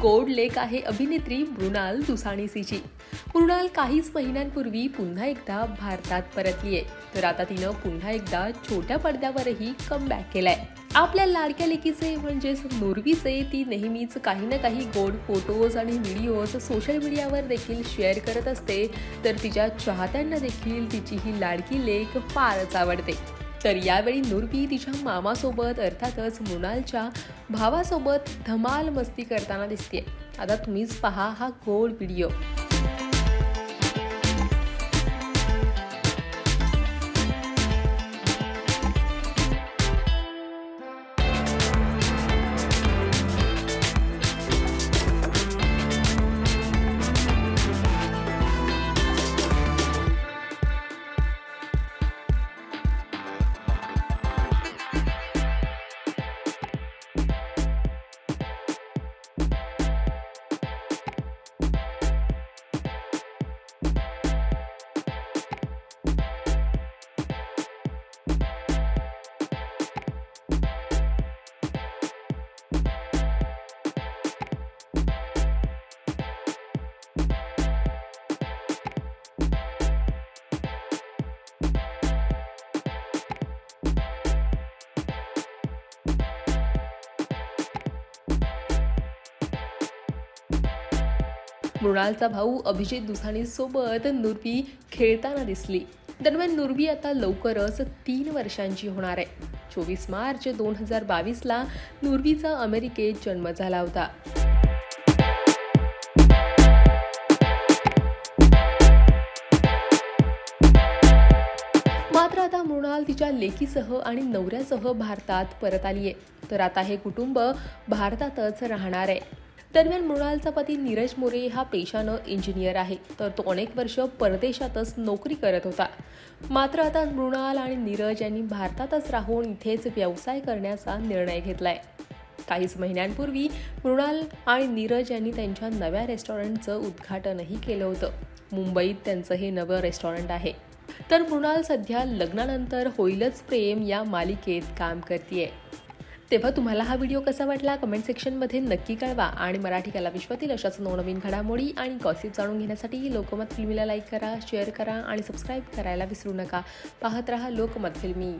गोड लेक आहे अभिनेत्री मृणाल दुसाणीसीची। मृणाल काहीच महिन्यांपूर्वी पुन्हा एकदा भारतात परतलीये, तर आता तिनं पुन्हा एकदा छोट्या पडद्यावरही कमबॅक केलाय। आपल्या लाडक्या लेकीचे म्हणजेच नुरवीचे ती नेहमीच काही ना काही गोड फोटोज आणि व्हिडिओज सोशल मीडियावर देखील शेअर करत असते, तर तिच्या चाहत्यांना देखील तिची ही लाडकी लेक फारच आवडते। तर यावेळी नुरवी तिच्या मामासोबत अर्थातच मृणालच्या भावासोबत धमाल मस्ती करताना दिसतेय। आता तुम्हीच पहा हा गोड व्हिडिओ। मृणालचा भाऊ अभिजित दुसाणीसोबत नुरवी खेळताना दिसली। दरम्यान नुरवी आता लवकरच 3 वर्षांची होणार आहे। 24 मार्च 2022ला नुरवीचा अमेरिकेत जन्म झाला होता। मात्र आता मृणाल तिच्या लेकीसह आणि नवऱ्यासह भारतात परत आलीये, तर आता हे कुटुंब भारतातच राहणार आहे। दरम्यान मृणालचा पती नीरज मोरे हा पेशानं इंजिनियर आहे, तर तो अनेक वर्ष परदेशातच नोकरी करत होता। मात्र आता मृणाल आणि नीरज यांनी भारतातच राहून इथेच व्यवसाय करण्याचा निर्णय घेतलाय। काहीच महिन्यांपूर्वी मृणाल आणि नीरज यांनी त्यांच्या नव्या रेस्टॉरंटचं उद्घाटनही केलं होतं। मुंबईत त्यांचं हे नवं रेस्टॉरंट आहे। तर मृणाल सध्या लग्नानंतर होईलच प्रेम या मालिकेत काम करतेय। तेव्हा तुम्हाला हा व्हिडिओ कसा वाटला कमेंट सेक्शनमध्ये नक्की कळवा आणि मराठी कला विश्वातील अशाच नवनवीन घडामोडी आणि गॉसिप जाणून घेण्यासाठी लोकमत फिल्मीला लाईक करा, शेअर करा आणि सबस्क्राईब करायला विसरू नका। पाहत रहा लोकमत फिल्मी।